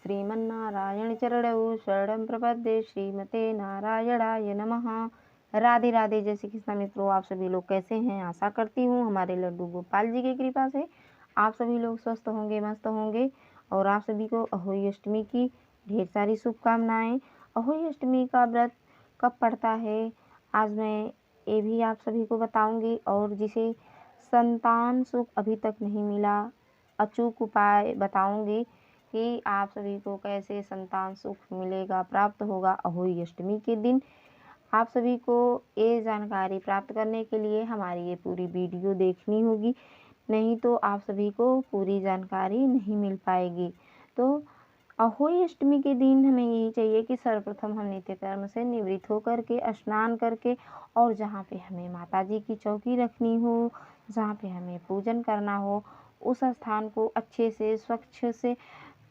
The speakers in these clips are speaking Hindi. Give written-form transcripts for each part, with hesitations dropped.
श्रीमन्नारायण चरणौ शरणं प्रपद्ये श्रीमते नारायणाय नमः। राधे राधे। जय श्री कृष्ण मित्रों, आप सभी लोग कैसे हैं? आशा करती हूँ हमारे लड्डू गोपाल जी की कृपा से आप सभी लोग स्वस्थ होंगे, मस्त होंगे। और आप सभी को अहोई अष्टमी की ढेर सारी शुभकामनाएं। अहोई अष्टमी का व्रत कब पड़ता है आज मैं ये भी आप सभी को बताऊंगी। और जिसे संतान सुख अभी तक नहीं मिला, अचूक उपाय बताऊंगी कि आप सभी को कैसे संतान सुख मिलेगा, प्राप्त होगा अहोई अष्टमी के दिन। आप सभी को ये जानकारी प्राप्त करने के लिए हमारी ये पूरी वीडियो देखनी होगी, नहीं तो आप सभी को पूरी जानकारी नहीं मिल पाएगी। तो अहोई अष्टमी के दिन हमें यही चाहिए कि सर्वप्रथम हम नित्य कर्म से निवृत्त होकर के स्नान करके, और जहाँ पे हमें माता जी की चौकी रखनी हो, जहाँ पे हमें पूजन करना हो, उस स्थान को अच्छे से स्वच्छ से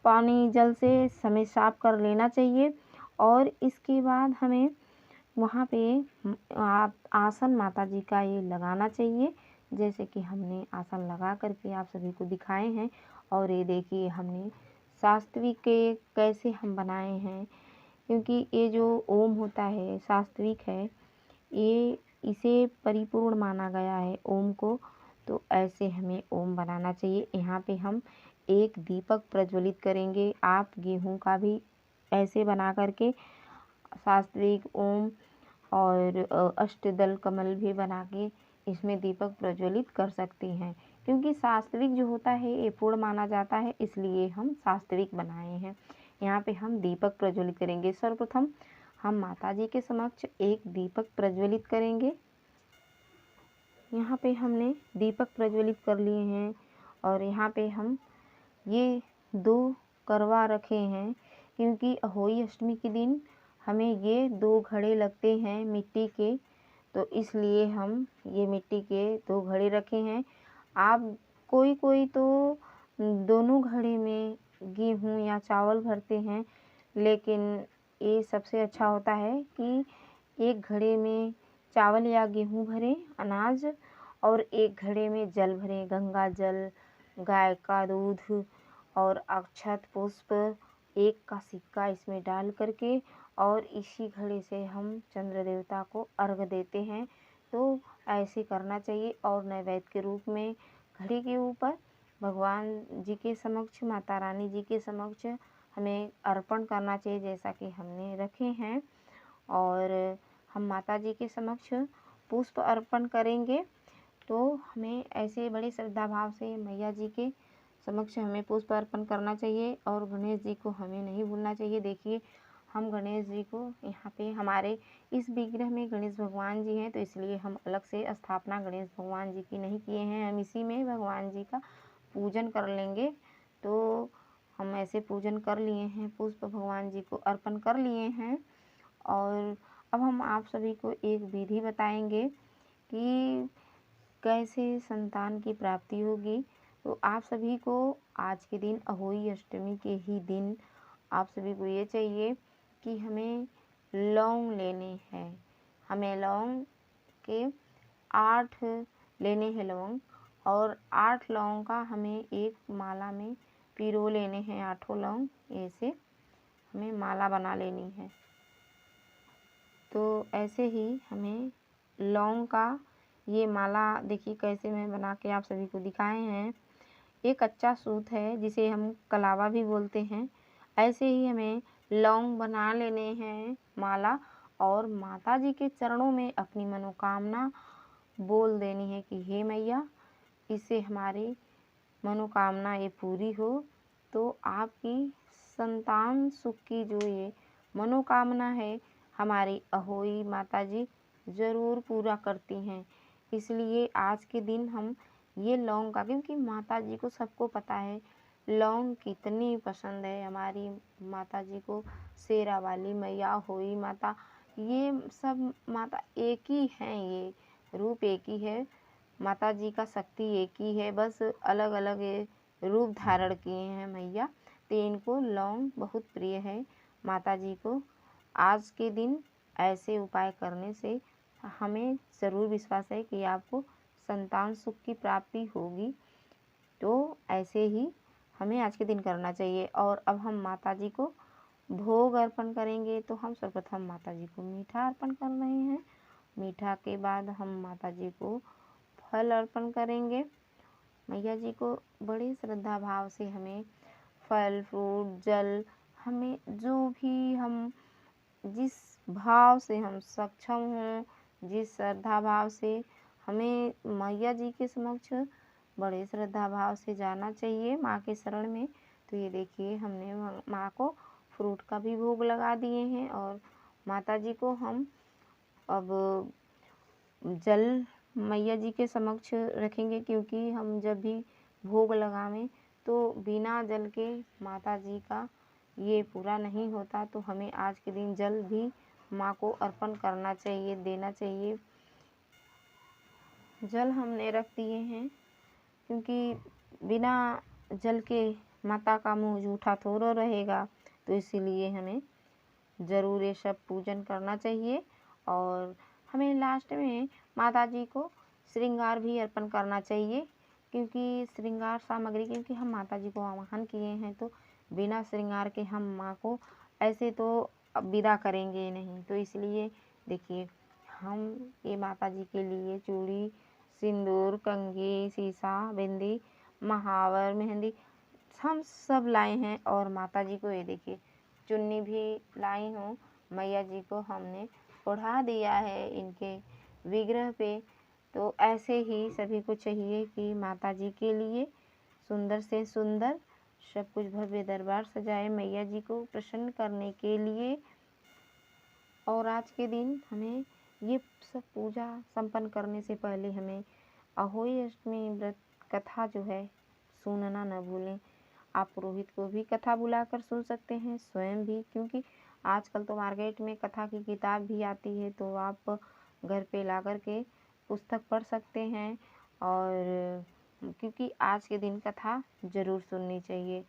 पानी जल से हमें साफ कर लेना चाहिए। और इसके बाद हमें वहाँ पे आसन माता जी का ये लगाना चाहिए, जैसे कि हमने आसन लगा करके आप सभी को दिखाए हैं। और ये देखिए हमने सात्विक के कैसे हम बनाए हैं, क्योंकि ये जो ओम होता है सात्विक है, ये इसे परिपूर्ण माना गया है ओम को। तो ऐसे हमें ओम बनाना चाहिए। यहाँ पे हम एक दीपक प्रज्वलित करेंगे। आप गेहूं का भी ऐसे बना करके सात्विक ओम और अष्टदल कमल भी बना के इसमें दीपक प्रज्वलित कर सकते हैं, क्योंकि सात्विक जो होता है ये पूर्ण माना जाता है, इसलिए हम सात्विक बनाए हैं। यहाँ पे हम दीपक प्रज्वलित करेंगे। सर्वप्रथम हम माता जी के समक्ष एक दीपक प्रज्वलित करेंगे। यहाँ पे हमने दीपक प्रज्वलित कर लिए हैं, और यहाँ पे हम ये 2 करवा रखे हैं, क्योंकि अहोई अष्टमी के दिन हमें ये 2 घड़े लगते हैं मिट्टी के, तो इसलिए हम ये मिट्टी के 2 घड़े रखे हैं। आप कोई तो दोनों घड़े में गेहूँ या चावल भरते हैं, लेकिन ये सबसे अच्छा होता है कि एक घड़े में चावल या गेहूँ भरें अनाज, और एक घड़े में जल भरें, गंगा जल, गाय का दूध और अक्षत पुष्प, एक का सिक्का इसमें डाल करके, और इसी घड़े से हम चंद्र देवता को अर्घ देते हैं। तो ऐसे करना चाहिए। और नैवेद्य के रूप में घड़े के ऊपर भगवान जी के समक्ष, माता रानी जी के समक्ष हमें अर्पण करना चाहिए, जैसा कि हमने रखे हैं। और हम माता जी के समक्ष पुष्प अर्पण करेंगे। तो हमें ऐसे बड़े श्रद्धा भाव से मैया जी के समक्ष हमें पुष्प अर्पण करना चाहिए। और गणेश जी को हमें नहीं भूलना चाहिए। देखिए हम गणेश जी को यहाँ पे हमारे इस विग्रह में गणेश भगवान जी हैं, तो इसलिए हम अलग से स्थापना गणेश भगवान जी की नहीं किए हैं। हम इसी में भगवान जी का पूजन कर लेंगे। तो हम ऐसे पूजन कर लिए हैं, पुष्प भगवान जी को अर्पण कर लिए हैं। और अब हम आप सभी को एक विधि बताएंगे कि कैसे संतान की प्राप्ति होगी। तो आप सभी को आज के दिन अहोई अष्टमी के ही दिन आप सभी को ये चाहिए कि हमें लौंग लेने हैं। हमें लौंग के 8 लेने हैं लौंग, और 8 लौंग का हमें एक माला में पिरो लेने हैं। 8 लौंग ऐसे हमें माला बना लेनी है। तो ऐसे ही हमें लौंग का ये माला देखिए कैसे मैं बना के आप सभी को दिखाए हैं। एक कच्चा सूत है जिसे हम कलावा भी बोलते हैं। ऐसे ही हमें लौंग बना लेने हैं माला, और माता जी के चरणों में अपनी मनोकामना बोल देनी है कि हे मैया, इससे हमारी मनोकामना ये पूरी हो। तो आपकी संतान सुख की जो ये मनोकामना है हमारी अहोई माता जी ज़रूर पूरा करती हैं। इसलिए आज के दिन हम ये लौंग का, क्योंकि माता जी को सबको पता है लौंग कितनी पसंद है हमारी माता जी को। शेरा वाली मैया, होई माता, ये सब माता एक ही हैं, ये रूप एक ही है। माता जी का शक्ति एक ही है, बस अलग अलग रूप धारण किए हैं मैया। तो इनको लौंग बहुत प्रिय है माता जी को। आज के दिन ऐसे उपाय करने से हमें ज़रूर विश्वास है कि आपको संतान सुख की प्राप्ति होगी। तो ऐसे ही हमें आज के दिन करना चाहिए। और अब हम माता जी को भोग अर्पण करेंगे। तो हम सर्वप्रथम माता जी को मीठा अर्पण कर रहे हैं। मीठा के बाद हम माता जी को फल अर्पण करेंगे। मैया जी को बड़ी श्रद्धा भाव से हमें फल, फ्रूट, जल, हमें जो भी हम जिस भाव से हम सक्षम हों, जिस श्रद्धा भाव से हमें मैया जी के समक्ष बड़े श्रद्धा भाव से जाना चाहिए माँ के शरण में। तो ये देखिए हमने माँ को फ्रूट का भी भोग लगा दिए हैं और माता जी को हम अब जल मैया जी के समक्ष रखेंगे, क्योंकि हम जब भी भोग लगावें तो बिना जल के माता जी का ये पूरा नहीं होता। तो हमें आज के दिन जल भी माँ को अर्पण करना चाहिए, देना चाहिए। जल हमने रख दिए हैं, क्योंकि बिना जल के माता का मुँह जूठा थोड़ा रहेगा। तो इसीलिए हमें ज़रूर ये सब पूजन करना चाहिए। और हमें लास्ट में माता जी को श्रृंगार भी अर्पण करना चाहिए, क्योंकि श्रृंगार सामग्री, क्योंकि हम माता जी को आवाहन किए हैं तो बिना श्रृंगार के हम माँ को ऐसे तो विदा करेंगे नहीं। तो इसलिए देखिए हम ये माता जी के लिए चूड़ी, सिंदूर, कंघी, शीशा, बिंदी, महावर, मेहंदी हम सब लाए हैं। और माता जी को ये देखिए चुन्नी भी लाई हूँ। मैया जी को हमने ओढ़ा दिया है इनके विग्रह पे। तो ऐसे ही सभी को चाहिए कि माता जी के लिए सुंदर से सुंदर सब कुछ भव्य दरबार सजाए मैया जी को प्रसन्न करने के लिए। और आज के दिन हमें ये सब पूजा संपन्न करने से पहले हमें अहोई अष्टमी व्रत कथा जो है सुनना न भूलें। आप पुरोहित को भी कथा बुलाकर सुन सकते हैं, स्वयं भी, क्योंकि आजकल तो मार्केट में कथा की किताब भी आती है। तो आप घर पे ला कर के पुस्तक पढ़ सकते हैं। और क्योंकि आज के दिन कथा ज़रूर सुननी चाहिए,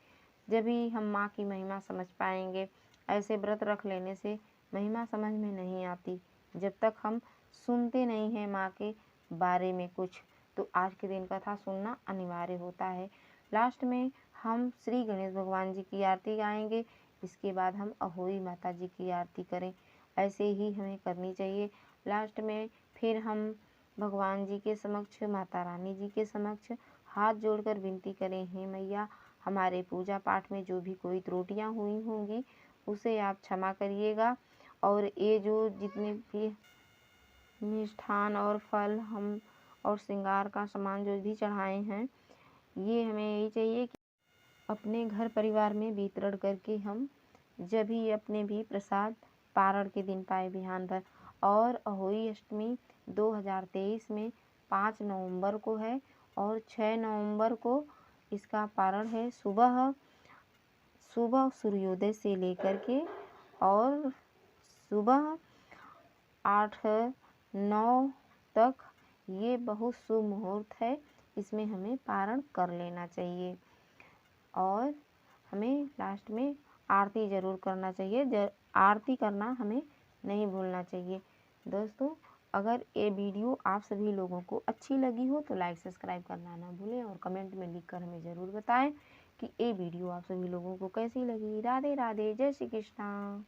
जब भी हम माँ की महिमा समझ पाएंगे। ऐसे व्रत रख लेने से महिमा समझ में नहीं आती जब तक हम सुनते नहीं हैं माँ के बारे में कुछ। तो आज के दिन कथा सुनना अनिवार्य होता है। लास्ट में हम श्री गणेश भगवान जी की आरती गाएंगे। इसके बाद हम अहोई माता जी की आरती करें, ऐसे ही हमें करनी चाहिए। लास्ट में फिर हम भगवान जी के समक्ष, माता रानी जी के समक्ष हाथ जोड़कर विनती करें, हे मैया हमारे पूजा पाठ में जो भी कोई त्रुटियां हुई होंगी उसे आप क्षमा करिएगा। और ये जो जितने भी मिष्ठान और फल हम और श्रृंगार का सामान जो भी चढ़ाए हैं, ये हमें यही चाहिए कि अपने घर परिवार में वितरण करके हम जब भी अपने भी प्रसाद पारण के दिन पाए बिहान भर। और अहोई अष्टमी 2023 में 5 नवंबर को है और 6 नवंबर को इसका पारण है। सुबह सूर्योदय से लेकर के और सुबह 8-9 तक ये बहुत शुभ मुहूर्त है, इसमें हमें पारण कर लेना चाहिए। और हमें लास्ट में आरती ज़रूर करना चाहिए, आरती करना हमें नहीं भूलना चाहिए। दोस्तों अगर ये वीडियो आप सभी लोगों को अच्छी लगी हो तो लाइक सब्सक्राइब करना ना भूलें और कमेंट में लिखकर हमें ज़रूर बताएं कि ये वीडियो आप सभी लोगों को कैसी लगी। राधे राधे, जय श्री कृष्णा।